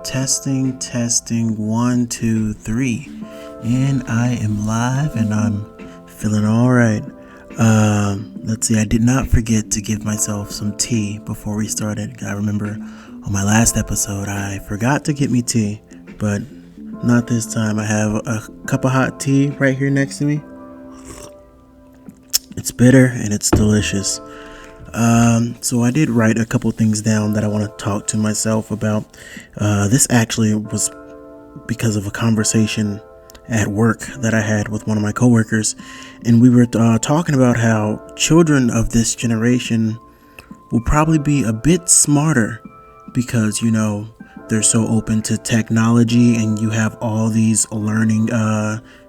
Testing, 1, 2, 3. And I am live and I'm feeling alright. Let's see, I did not forget to give myself some tea before we started. I remember on my last episode I forgot to get me tea, but not this time. I have a cup of hot tea right here next to me. It's bitter and it's delicious. So I did write a couple things down that I want to talk to myself about. This actually was because of a conversation at work that I had with one of my coworkers, and we were talking about how children of this generation will probably be a bit smarter because, they're so open to technology, and you have all these learning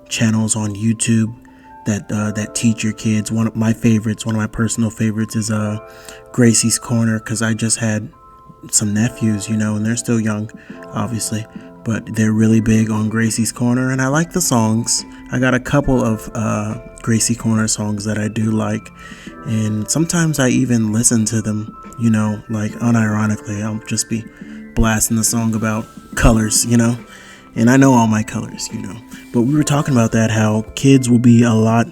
channels on YouTube that teach your kids. One of my personal favorites is Gracie's Corner, because I just had some nephews, and they're still young, obviously, but they're really big on Gracie's Corner, and I like the songs. I got a couple of Gracie Corner songs that I do like, and sometimes I even listen to them, like unironically. I'll just be blasting the song about colors, and I know all my colors, but we were talking about that, how kids will be a lot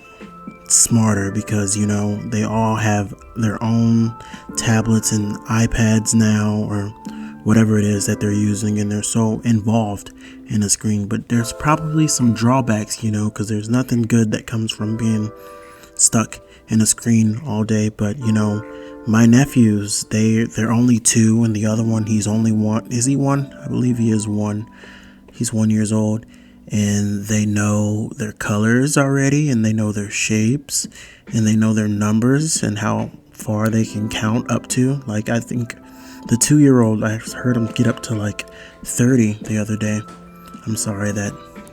smarter because, they all have their own tablets and iPads now, or whatever it is that they're using, and they're so involved in a screen. But there's probably some drawbacks, because there's nothing good that comes from being stuck in a screen all day. But my nephews, they're only 2, and the other one, he's only 1. Is he 1? I believe he is 1. He's 1 years old, and they know their colors already, and they know their shapes, and they know their numbers and how far they can count up to. Like, I think the 2-year-old, I heard him get up to like 30 the other day. I'm sorry,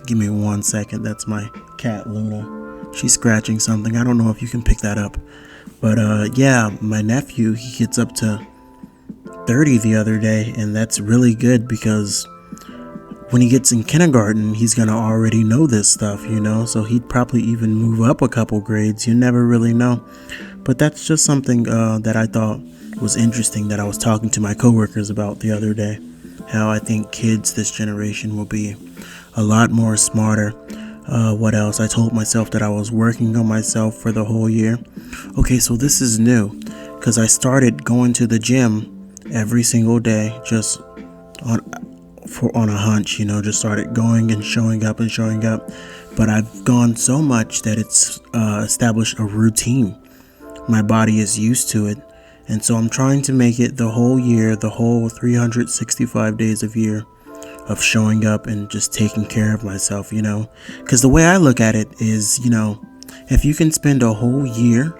give me 1 second. That's my cat, Luna. She's scratching something. I don't know if you can pick that up. But yeah, my nephew, he gets up to 30 the other day, and that's really good because when he gets in kindergarten, he's going to already know this stuff, so he'd probably even move up a couple grades. You never really know. But that's just something that I thought was interesting, that I was talking to my coworkers about the other day, how I think kids this generation will be a lot more smarter. What else? I told myself that I was working on myself for the whole year. Okay, so this is new because I started going to the gym every single day, just on a hunch, just started going and showing up. But I've gone so much that it's established a routine. My body is used to it, and so I'm trying to make it the whole year, the whole 365 days of year, of showing up and just taking care of myself, because the way I look at it is, if you can spend a whole year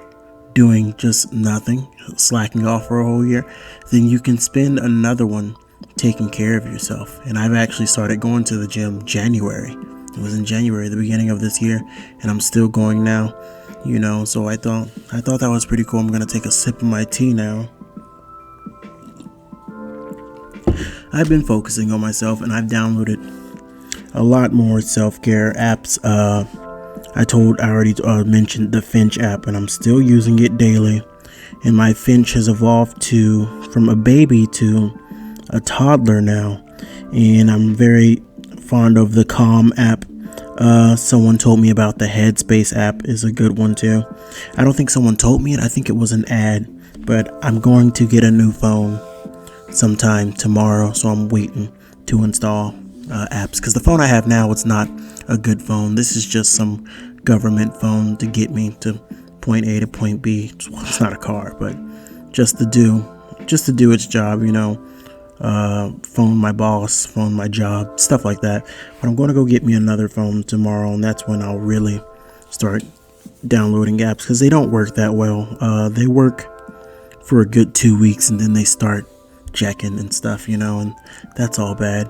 doing just nothing, slacking off for a whole year, then you can spend another one taking care of yourself. And I've actually started going to the gym January. It was in January, the beginning of this year, and I'm still going now, so I thought that was pretty cool. I'm gonna take a sip of my tea now. I've been focusing on myself, and I've downloaded a lot more self-care apps. I already mentioned the Finch app, and I'm still using it daily, and my Finch has evolved from a baby to a toddler now, and I'm very fond of the Calm app. Someone told me about the Headspace app is a good one too. I don't think someone told me it. I think it was an ad, but I'm going to get a new phone sometime tomorrow, so I'm waiting to install apps, because the phone I have now, it's not a good phone. This is just some government phone to get me to point A to point B. It's not a car, but just to do its job, phone my boss, phone my job, stuff like that. But I'm going to go get me another phone tomorrow, and that's when I'll really start downloading apps, because they don't work that well. They work for a good 2 weeks, and then they start jacking and stuff, and that's all bad.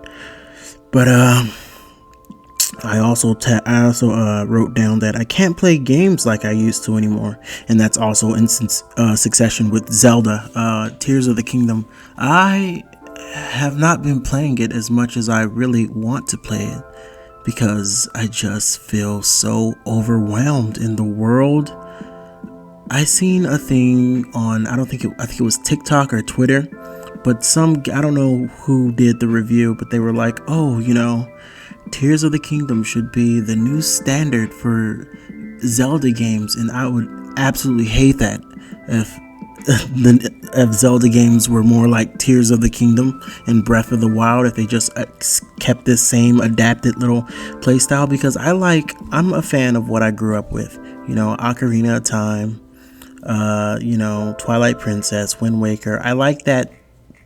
But I also wrote down that I can't play games like I used to anymore, and that's also in succession with Zelda, Tears of the Kingdom. I have not been playing it as much as I really want to play it, because I just feel so overwhelmed in the world. I seen a thing on, I think it was TikTok or Twitter, But I don't know who did the review, but they were like, oh, Tears of the Kingdom should be the new standard for Zelda games, and I would absolutely hate that if if Zelda games were more like Tears of the Kingdom and Breath of the Wild, if they just kept this same adapted little playstyle, because I'm a fan of what I grew up with, Ocarina of Time, Twilight Princess, Wind Waker. I like that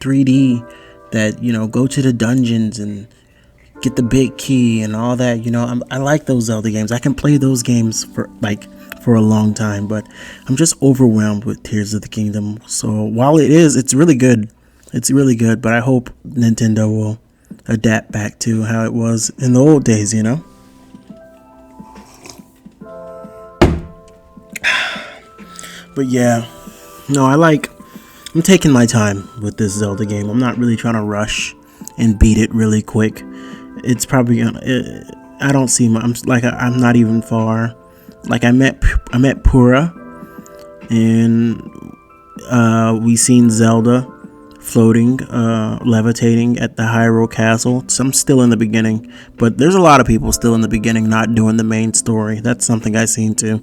3D, that go to the dungeons and get the big key and all that. I like those Zelda games. I can play those games for a long time, but I'm just overwhelmed with Tears of the Kingdom. So while it's really good, but I hope Nintendo will adapt back to how it was in the old days, But yeah, no, I'm taking my time with this Zelda game. I'm not really trying to rush and beat it really quick. It's probably I don't see I'm not even far. Like I met Pura, and we seen Zelda floating, levitating at the Hyrule Castle. So I'm still in the beginning, but there's a lot of people still in the beginning not doing the main story. That's something I seen too.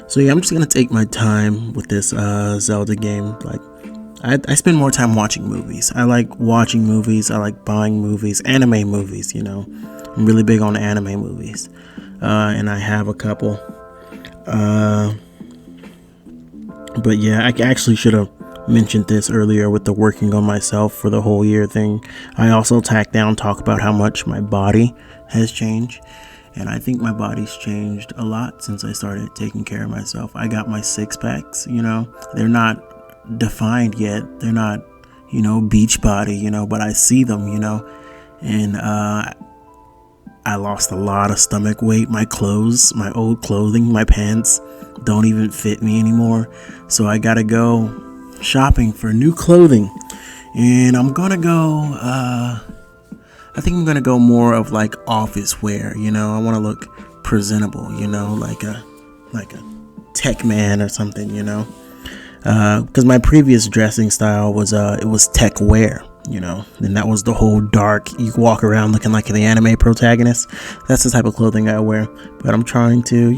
So yeah, I'm just gonna take my time with this Zelda game. Like I spend more time watching movies. I like watching movies. I like buying movies, anime movies. I'm really big on anime movies, and I have a couple. But yeah, I actually should have mentioned this earlier with the working on myself for the whole year thing. I also talk about how much my body has changed, and I think my body's changed a lot since I started taking care of myself. I got my 6-packs, they're not defined yet, they're not beach body, but I see them, and I lost a lot of stomach weight. My clothes, my old clothing, my pants don't even fit me anymore. So I gotta go shopping for new clothing. And I'm gonna go, I think I'm gonna go more of like office wear, I wanna look presentable, like a tech man or something, because my previous dressing style was, it was tech wear. And that was the whole dark, you walk around looking like the anime protagonist. That's the type of clothing I wear. But I'm trying to,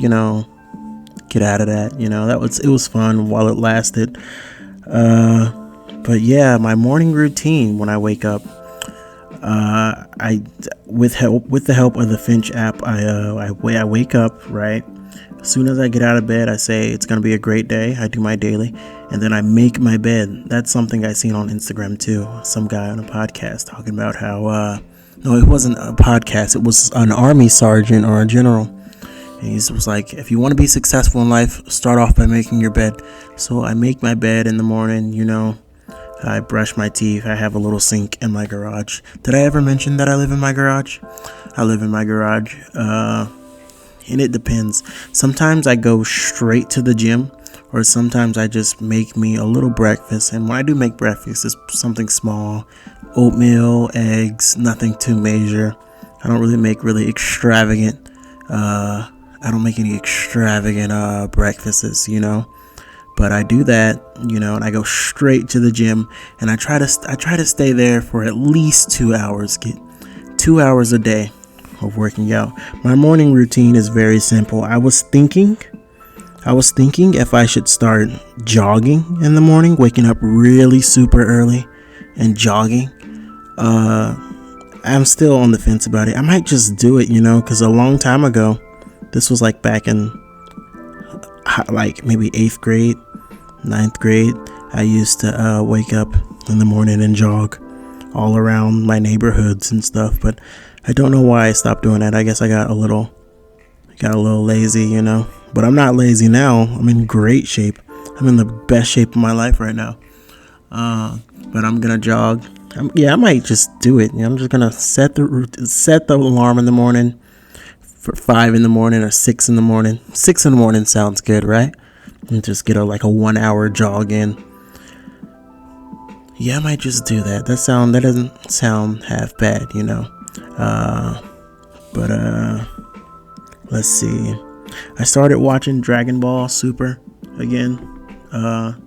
get out of that. It was fun while it lasted. But yeah, my morning routine when I wake up, with the help of the Finch app, I wake up, right? As soon as I get out of bed, I say it's going to be a great day. I do my daily, and then I make my bed. That's something I seen on Instagram too. Some guy on a podcast talking about how, no, it wasn't a podcast. It was an army sergeant or a general. And he was like, if you want to be successful in life, start off by making your bed. So I make my bed in the morning, I brush my teeth. I have a little sink in my garage. Did I ever mention that I live in my garage? I live in my garage. And it depends. Sometimes I go straight to the gym, or sometimes I just make me a little breakfast. And when I do make breakfast, it's something small: oatmeal, eggs, nothing too major. I don't really make extravagant. I don't make any extravagant breakfasts, But I do that, and I go straight to the gym, and I try to stay there for at least 2 hours. Get 2 hours a day of working out. My morning routine is very simple. I was thinking if I should start jogging in the morning, waking up really super early and jogging. I'm still on the fence about it. I might just do it, because a long time ago, this was like back in maybe 8th grade, 9th grade, I used to wake up in the morning and jog all around my neighborhoods and stuff, but I don't know why I stopped doing that. I guess I got a little lazy, but I'm not lazy now. I'm in great shape. I'm in the best shape of my life right now. But I'm gonna jog. I might just do it. I'm just gonna set the alarm in the morning for 5 in the morning or 6 in the morning. 6 in the morning sounds good, right? And just get a 1 hour jog in. Yeah, I might just do that. That doesn't sound half bad, But let's see. I started watching Dragon Ball Super again,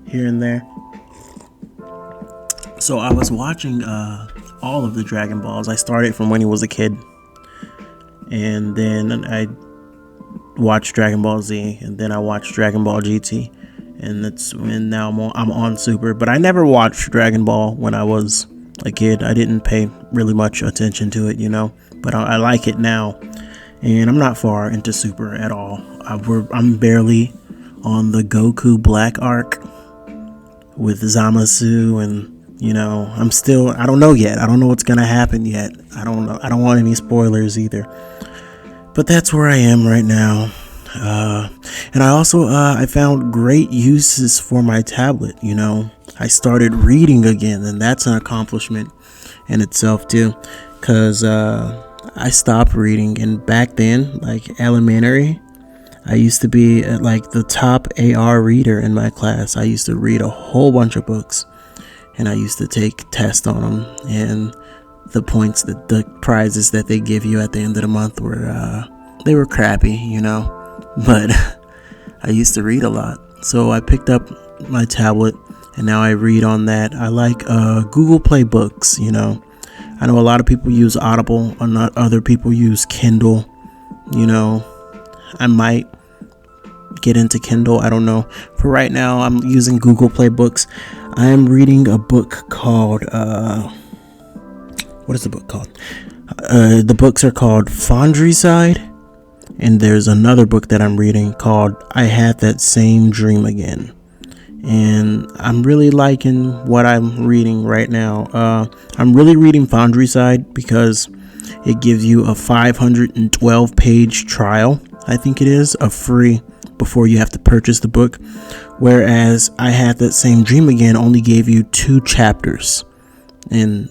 here and there. So I was watching all of the Dragon Balls. I started from when he was a kid, and then I watched Dragon Ball Z, and then I watched Dragon Ball GT, and now I'm on Super. But I never watched Dragon Ball when I was a kid. I didn't pay really much attention to it, but I like it now, and I'm not far into Super at all. I'm barely on the Goku Black arc with Zamasu, and I don't know yet. I don't know what's gonna happen yet. I don't know. I don't want any spoilers either. But that's where I am right now. And I also I found great uses for my tablet. I started reading again, and that's an accomplishment in itself too, because I stopped reading, and back then, like elementary, I used to be like the top AR reader in my class. I used to read a whole bunch of books, and I used to take tests on them, and the prizes that they give you at the end of the month were crappy, but I used to read a lot. So I picked up my tablet, and now I read on that. I like Google Play Books. I know a lot of people use Audible, or not other people use Kindle. I might get into Kindle, I don't know. For right now, I'm using Google Play Books. I am reading a book called what is the book called? The books are called Foundry Side, and there's another book that I'm reading called I Had That Same Dream Again. And I'm really liking what I'm reading right now. I'm really reading Foundry Side because it gives you a 512 page trial, I think it is, of free before you have to purchase the book. Whereas I Had That Same Dream Again only gave you 2 chapters. And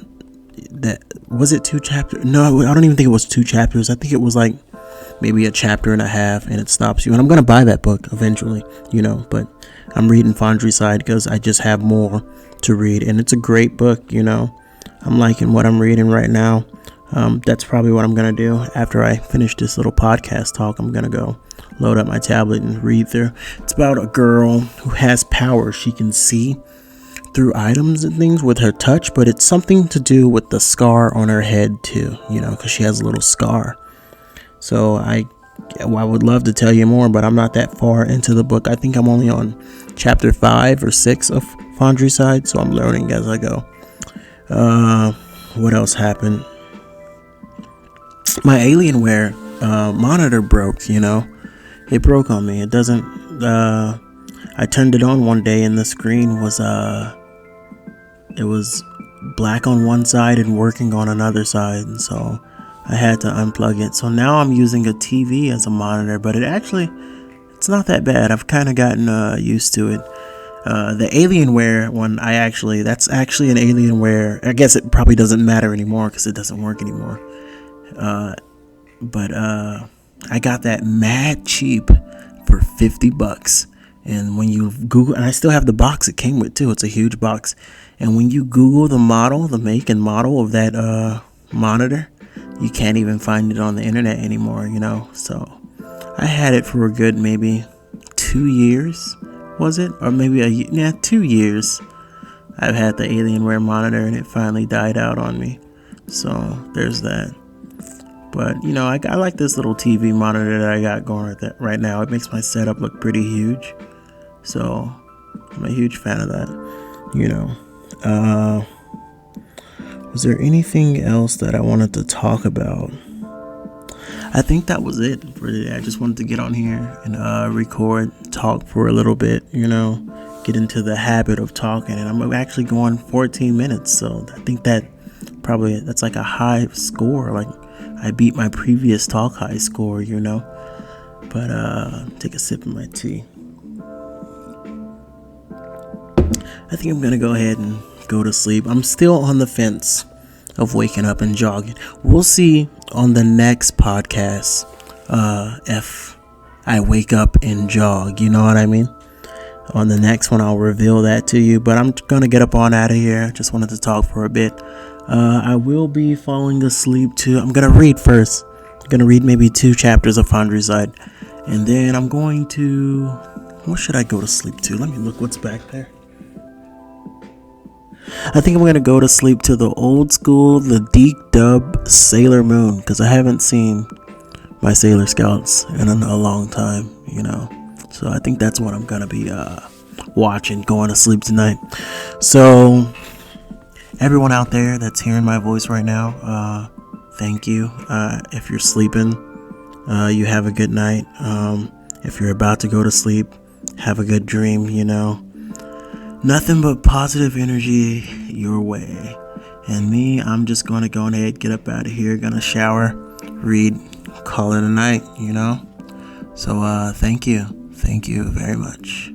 that was it 2 chapters? No, I don't even think it was 2 chapters. I think it was like maybe a chapter and a half, and it stops you. And I'm going to buy that book eventually, but I'm reading Foundry Side because I just have more to read, and it's a great book. I'm liking what I'm reading right now. That's probably what I'm going to do after I finish this little podcast talk. I'm going to go load up my tablet and read through. It's about a girl who has powers. She can see through items and things with her touch, but it's something to do with the scar on her head too, because she has a little scar. So I would love to tell you more, but I'm not that far into the book. I think I'm only on chapter 5 or 6 of Foundry Side, so I'm learning as I go. What else happened? My Alienware monitor broke, It broke on me. It doesn't, I turned it on one day, and the screen was, it was black on one side and working on another side, and so I had to unplug it. So now I'm using a TV as a monitor, but it's not that bad. I've kind of gotten used to it. The Alienware one, that's actually an Alienware. I guess it probably doesn't matter anymore because it doesn't work anymore. But I got that mad cheap for $50. And when you Google, and I still have the box it came with too. It's a huge box. And when you Google the make and model of that monitor, you can't even find it on the internet anymore, So I had it for a good maybe 2 years, was it? Or maybe 2 years. I've had the Alienware monitor, and it finally died out on me. So there's that. But I like this little TV monitor that I got going right now. It makes my setup look pretty huge. So I'm a huge fan of that. Was there anything else that I wanted to talk about? I think that was it for today. I just wanted to get on here and record, talk for a little bit, get into the habit of talking. And I'm actually going 14 minutes. So I think that's like a high score. Like I beat my previous talk high score, But take a sip of my tea. I think I'm going to go ahead and go to sleep. I'm still on the fence of waking up and jogging. We'll see on the next podcast if I wake up and jog. You know what I mean? On the next one, I'll reveal that to you. But I'm going to get up on out of here. Just wanted to talk for a bit. I will be falling asleep too. I'm going to read first. I'm going to read maybe 2 chapters of Foundry Side. And then I'm going to... What should I go to sleep to? Let me look what's back there. I think I'm gonna go to sleep to the old school, the DIC Sailor Moon, because I haven't seen my Sailor Scouts in a long time, you know. So I think that's what I'm gonna be watching, going to sleep tonight. So everyone out there that's hearing my voice right now, thank you. If you're sleeping, you have a good night. If you're about to go to sleep, have a good dream, you know. Nothing but positive energy your way. And me, I'm just going to go ahead, get up out of here, gonna shower, read, call it a night, you know. So thank you very much.